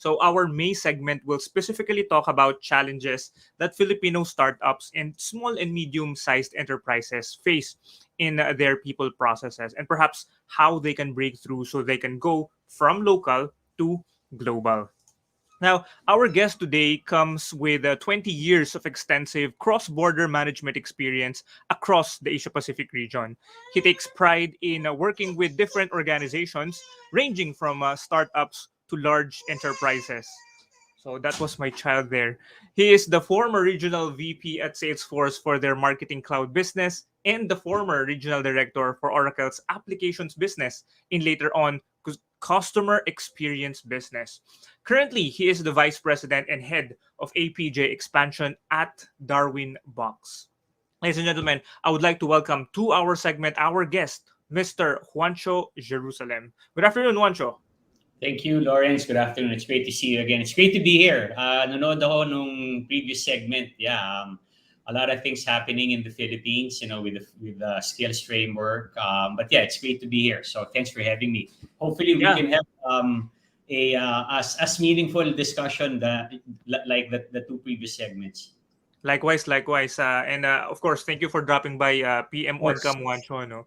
So our May segment will specifically talk about challenges that Filipino startups and small and medium-sized enterprises face in their people processes, and perhaps how they can break through so they can go from local to global. Now, our guest today comes with 20 years of extensive cross border management experience across the Asia Pacific region. He takes pride in working with different organizations, ranging from startups to large enterprises. So that was my child there. He is the former regional VP at Salesforce for their marketing cloud business and the former regional director for Oracle's applications business in later on customer experience business. Currently, he is the vice president and head of APJ expansion at Darwinbox. Ladies and gentlemen, I would like to welcome to our segment our guest, Mr. Juancho Jerusalem. Good afternoon, Juancho. Thank you, Lawrence. Good afternoon. It's great to see you again. It's great to be here. Nanood ako nung previous segment. Yeah, a lot of things happening in the Philippines, with the skills framework. But yeah, it's great to be here. So thanks for having me. Hopefully, we can have as meaningful discussion like the two previous segments. Likewise, likewise. And of course, thank you for dropping by PM Of course, Oncam Juancho. No?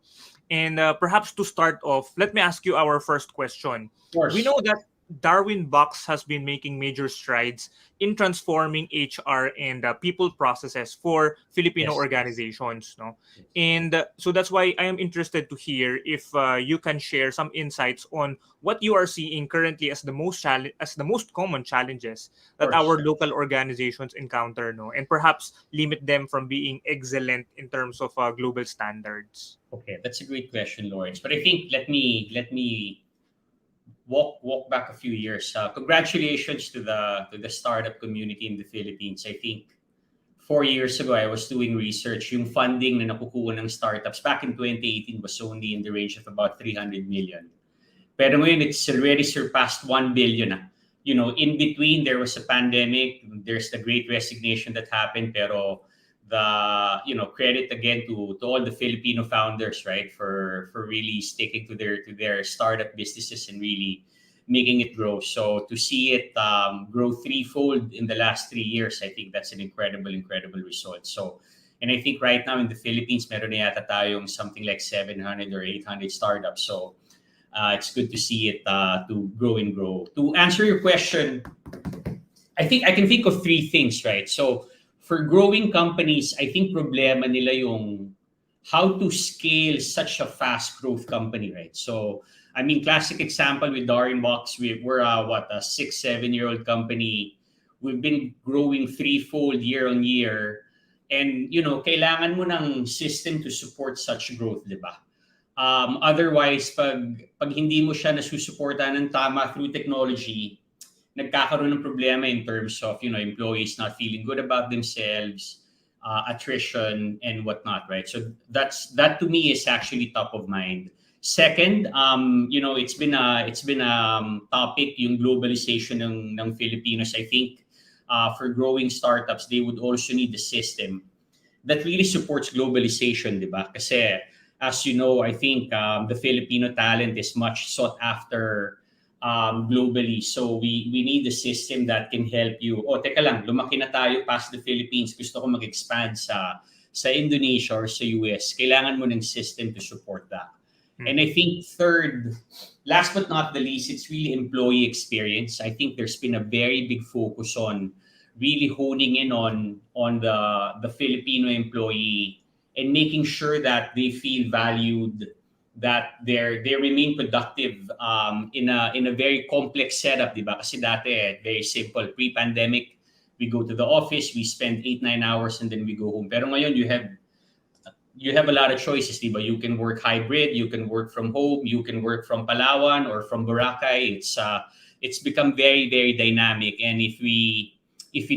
And perhaps to start off, let me ask you our first question. of We course. know that Darwinbox has been making major strides in transforming HR and people processes for Filipino Yes. organizations. No? And so that's why I am interested to hear if you can share some insights on what you are seeing currently as as the most common challenges Of that course. our local organizations encounter, no, and perhaps limit them from being excellent in terms of global standards. Okay, that's a great question, Lawrence. But I think let me walk back a few years. Congratulations to the startup community in the Philippines. I think 4 years ago, I was doing research. Yung funding na nakukuha ng startups back in 2018 was only in the range of about 300 million. Pero ngayon, it's already surpassed 1 billion. In between, there was a pandemic. There's the great resignation that happened. Pero credit again to all the Filipino founders, right, for really sticking to their startup businesses and really making it grow. So to see it grow threefold in the last 3 years, I think that's an incredible result. So, and I think right now in the Philippines, meron na yata tayong something like 700 or 800 startups. So it's good to see it to grow and grow. To answer your question, I think I can think of three things, right? So for growing companies, I think problema nila yung how to scale such a fast growth company, right? So, I mean, classic example with Darwinbox, we're a 6, 7 year old company. We've been growing threefold year on year. And, kailangan mo ng system to support such growth, di ba? Otherwise, pag hindi mo siya nasusuportahan ng tama through technology, nagkakaroon ng problema in terms of employees not feeling good about themselves, attrition and whatnot, right? So that to me is actually top of mind. Second, it's been a topic yung globalization ng Filipinos. I think for growing startups, they would also need the system that really supports globalization, di ba? Kasi as you know, I think the Filipino talent is much sought after globally. So we need a system that can help you. Oh, teka lang, lumaki na tayo past the Philippines. Gusto ko mag-expand sa Indonesia or sa US. Kailangan mo ng system to support that. And I think third, last but not the least, it's really employee experience. I think there's been a very big focus on really honing in on the Filipino employee and making sure that they feel valued, that they remain productive in a very complex setup, di ba? Kasi dati, very simple. Pre-pandemic, we go to the office, we spend 8, 9 hours, and then we go home. Pero ngayon, you have a lot of choices, di ba? You can work hybrid, you can work from home, you can work from Palawan or from Boracay. It's become very, very dynamic. And if we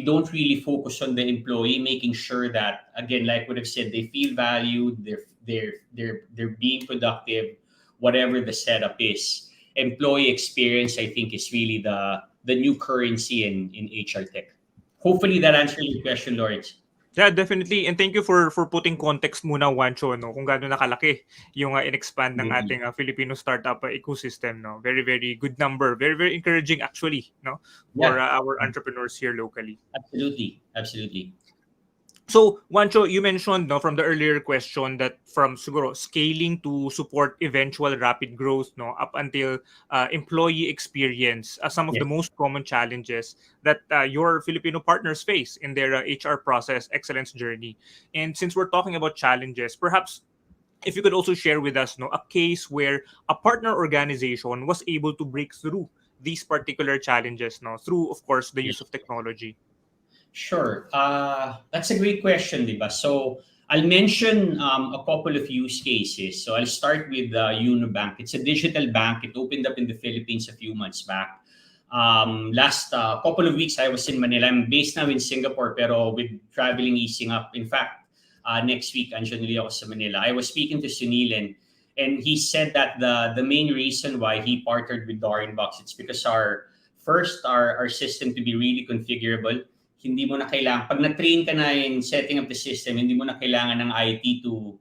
don't really focus on the employee, making sure that, again, like what I've said, they feel valued, they're being productive, whatever the setup is. Employee experience, I think, is really the new currency in HR tech. Hopefully that answers your question, Lawrence. Yeah, definitely. And thank you for putting context muna, Wancho, no, kung gaano nakalaki yung in-expand ng Absolutely. ating Filipino startup ecosystem, no. Very very good number. Very very encouraging actually, no, for Yeah, our entrepreneurs here locally. absolutely, absolutely. So, Wancho, you mentioned, no, from the earlier question that from siguro scaling to support eventual rapid growth, no, up until employee experience, some of the Yes. most common challenges that your Filipino partners face in their HR process excellence journey. And since we're talking about challenges, perhaps if you could also share with us, no, a case where a partner organization was able to break through these particular challenges, no, through, of course, the use Yes. of technology. Sure. That's a great question, diba? So I'll mention a couple of use cases. So I'll start with Unibank. It's a digital bank. It opened up in the Philippines a few months back. Last couple of weeks, I was in Manila. I'm based now in Singapore, pero with traveling easing up. In fact, next week, andyan ulit ako sa Manila. I was speaking to Sunil, and he said that the main reason why he partnered with Darwinbox, it's because our system to be really configurable. Hindi mo na kailangan, pag na-train ka na in setting up the system, hindi mo na kailangan ng IT to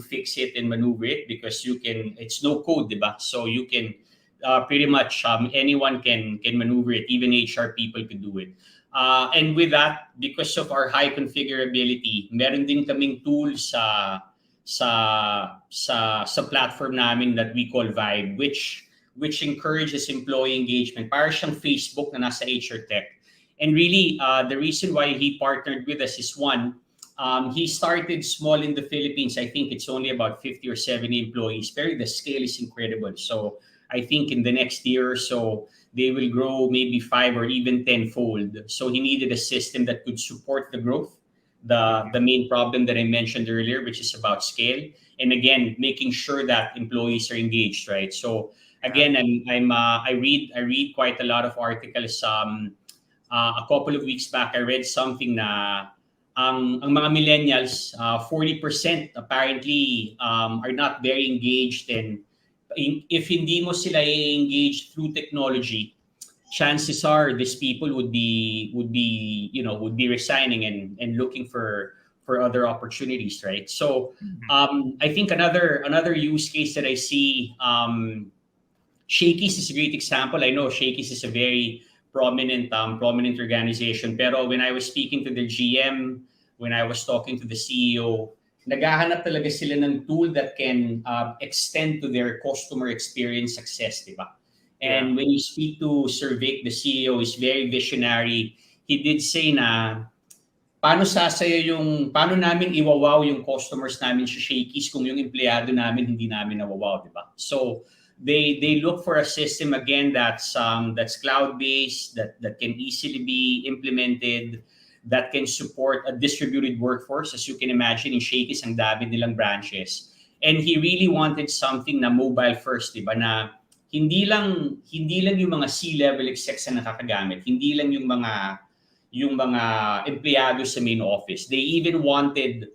fix it and maneuver it, because it's no code, di ba? So you can pretty much anyone can maneuver it, even HR people could do it. And with that, because of our high configurability, meron din kaming tools sa platform namin that we call Vibe, which encourages employee engagement. Para siyang Facebook na nasa HR tech. And really, the reason why he partnered with us is one, he started small in the Philippines. I think it's only about 50 or 70 employees. But the scale is incredible. So I think in the next year or so, they will grow maybe 5 or even tenfold. So he needed a system that could support the growth, the main problem that I mentioned earlier, which is about scale, and again making sure that employees are engaged, right? So Yeah. again, I read quite a lot of articles. A couple of weeks back, I read something na ang mga millennials, 40% apparently are not very engaged, and if hindi mo sila engaged through technology, chances are these people would be resigning and looking for other opportunities, right? So Mhm. I think another use case that I see, Shakey's is a great example. I know Shakey's is a very prominent organization. Pero when I was speaking to the GM, when I was talking to the CEO, naghahanap talaga sila ng tool that can extend to their customer experience success, di ba? Yeah. And when you speak to Sir Vic, the CEO is very visionary. He did say na paano namin iwawaw yung customers namin sa Shakey's kung yung empleyado namin hindi namin nawawaw, di ba? So they look for a system again that's cloud based, that can easily be implemented, that can support a distributed workforce. As you can imagine, in Shakey's ang dami nilang branches, and he really wanted something na mobile first, di ba, na hindi lang yung mga C-level execs na nakakagamit, hindi lang yung mga empleyado sa main office. They even wanted,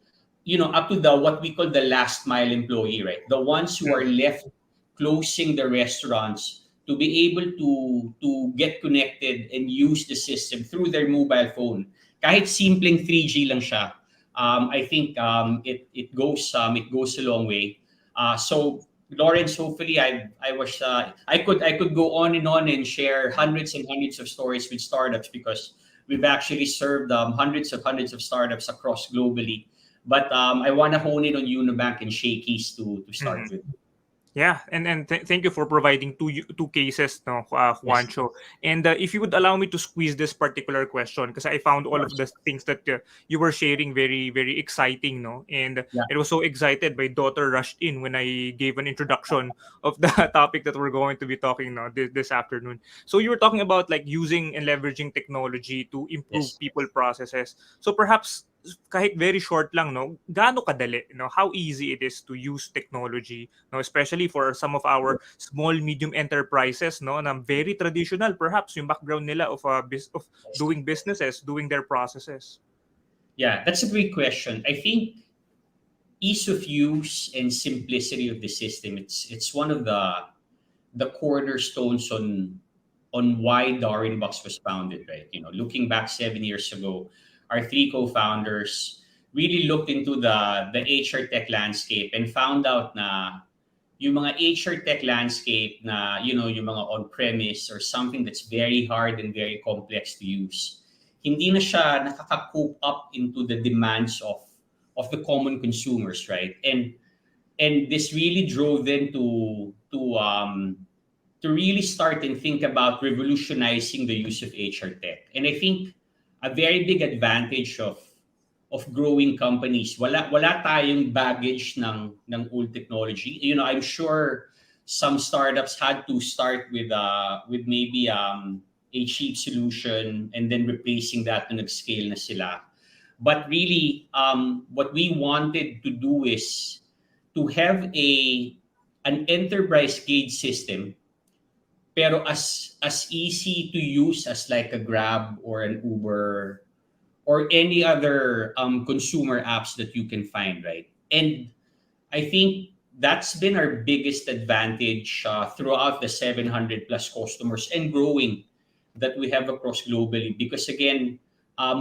up to the what we call the last mile employee, right? The ones who are Mhm. left closing the restaurants to be able to get connected and use the system through their mobile phone. Kahit simpleng 3G lang siya, I think it goes a long way. So Lawrence, hopefully I could go on and share hundreds and hundreds of stories with startups, because we've actually served hundreds of startups across globally. But I want to hone in on Unibank and Shakey's to start Mhm. with. Yeah, and thank you for providing two cases, no, Yes, Juancho. And if you would allow me to squeeze this particular question, because I found of all of the course. things that you were sharing very very exciting, no, and Yeah. it was so excited. My daughter rushed in when I gave an introduction of the topic that we're going to be talking now this afternoon. So you were talking about like using and leveraging technology to improve Yes. people processes. So perhaps kahit very short lang, no, gaano kadali, no, how easy it is to use technology, no, especially for some of our small medium enterprises, no, na very traditional perhaps yung background nila of doing businesses, doing their processes. Yeah, that's a great question. I think ease of use and simplicity of the system, it's one of the cornerstones on why Darwinbox was founded, right? Looking back 7 years ago, our three co-founders, really looked into the HR tech landscape and found out na yung mga HR tech landscape na, yung mga on-premise or something that's very hard and very complex to use, hindi na siya nakaka-cope up into the demands of the common consumers, right? And this really drove them to really start and think about revolutionizing the use of HR tech. And I think a very big advantage of growing companies, wala tayong baggage ng old technology. I'm sure some startups had to start with maybe a cheap solution and then replacing that to nag-scale na sila. But really, what we wanted to do is to have an enterprise grade system, pero as easy to use as like a Grab or an Uber or any other consumer apps that you can find, right? And I think that's been our biggest advantage throughout the 700 plus customers and growing that we have across globally. Because again,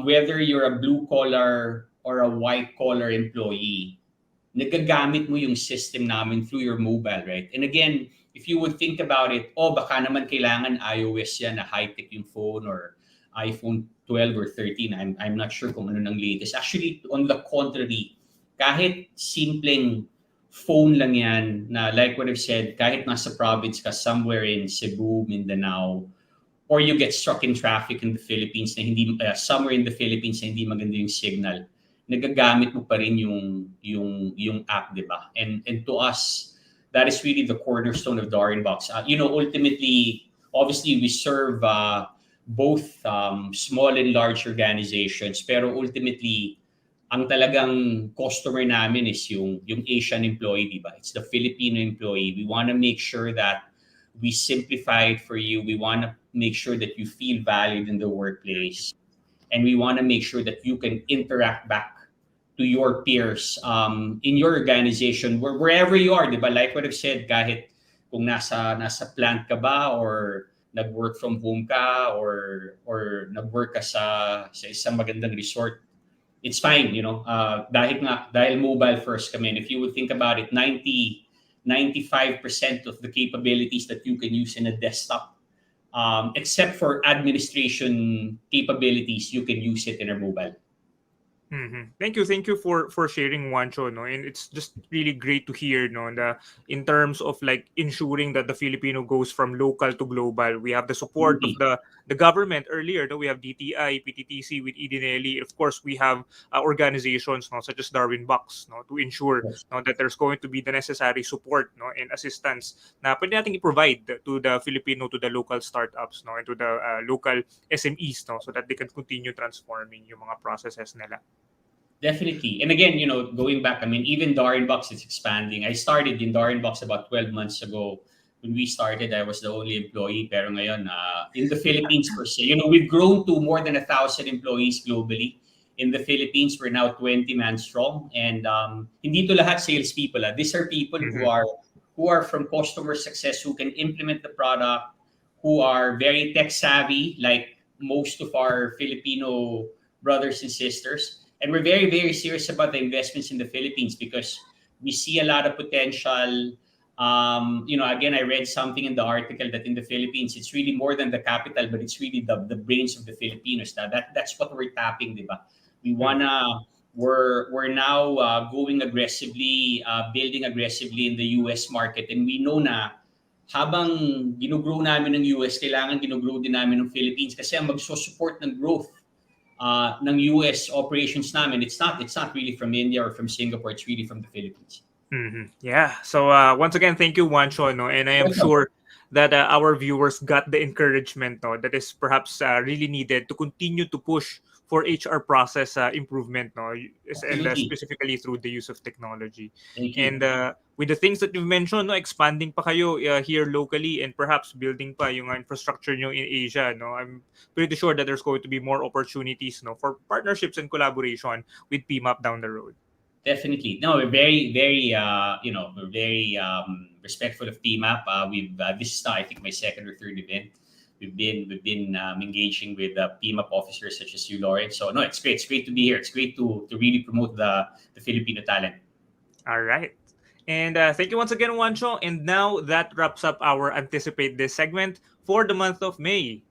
whether you're a blue collar or a white collar employee, nagagamit mo yung system namin through your mobile, right? And again, if you would think about it, baka naman kailangan iOS yan na high-tech yung phone or iPhone 12 or 13. I'm not sure kung ano nang latest. Actually, on the contrary, kahit simpleng phone lang yan na like what I've said, kahit nasa province ka somewhere in Cebu, Mindanao, or you get stuck in traffic in the Philippines na hindi somewhere in the Philippines na hindi maganda yung signal, nagagamit mo pa rin yung app, di ba? And to us, that is really the cornerstone of Darwinbox. Ultimately, obviously, we serve both small and large organizations, pero ultimately, ang talagang customer namin is yung Asian employee, di ba? It's the Filipino employee. We want to make sure that we simplify it for you. We want to make sure that you feel valued in the workplace. And we want to make sure that you can interact back to your peers in your organization, wherever you are, di ba? Like what I've said, kahit kung nasa plant ka ba or nag-work from home ka or nag-work ka sa isang magandang resort, it's fine, dahil mobile first kami. And if you would think about it, 95% of the capabilities that you can use in a desktop, except for administration capabilities, you can use it in a mobile. Mm-hmm. Thank you for sharing, Juancho, no, and it's just really great to hear, no, in terms of like ensuring that the Filipino goes from local to global. We have the support of the government earlier, no, we have DTI, PTTC with Idinelli. Of course, we have organizations, no, such as Darwinbox, no, to ensure, no, that there's going to be the necessary support, no, and assistance na pwede nating i-provide to the Filipino, to the local startups, no, and to the local SMEs, no, so that they can continue transforming yung mga processes nila. Definitely. And again, going back, even Darwinbox is expanding. I started in Darwinbox about 12 months ago. When we started, I was the only employee. Pero ngayon, in the Philippines per se, we've grown to more than 1,000 employees globally. In the Philippines, we're now 20-man strong. And hindi to lahat salespeople. These are people who are from customer success, who can implement the product, who are very tech savvy, like most of our Filipino brothers and sisters. And we're very, very serious about the investments in the Philippines because we see a lot of potential. Again, I read something in the article that in the Philippines, it's really more than the capital, but it's really the brains of the Filipinos. That's what we're tapping, diba? We're now going aggressively, building aggressively in the US market. And we know na habang ginugrow namin ng US, kailangan ginugrow din namin ng Philippines kasi ang magsusupport ng growth ng US operations namin, it's not really from India or from Singapore, it's really from the Philippines. Mm-hmm. Yeah. So once again, thank you, Juancho, no, and I am sure that our viewers got the encouragement, no, that is perhaps really needed to continue to push for HR process improvement, no, and specifically through the use of technology. And with the things that you've mentioned, no, expanding pa kayo here locally and perhaps building pa yung infrastructure nyo in Asia, no, I'm pretty sure that there's going to be more opportunities, no, for partnerships and collaboration with PMAP down the road. Definitely. No, we're very, very, we're very respectful of PMAP. This is now, I think, my second or third event we've been engaging with PMAP officers such as you, Lawrence. So no, it's great. It's great to be here. It's great to really promote the Filipino talent. All right. And thank you once again, Juancho. And now that wraps up our Anticipate This segment for the month of May.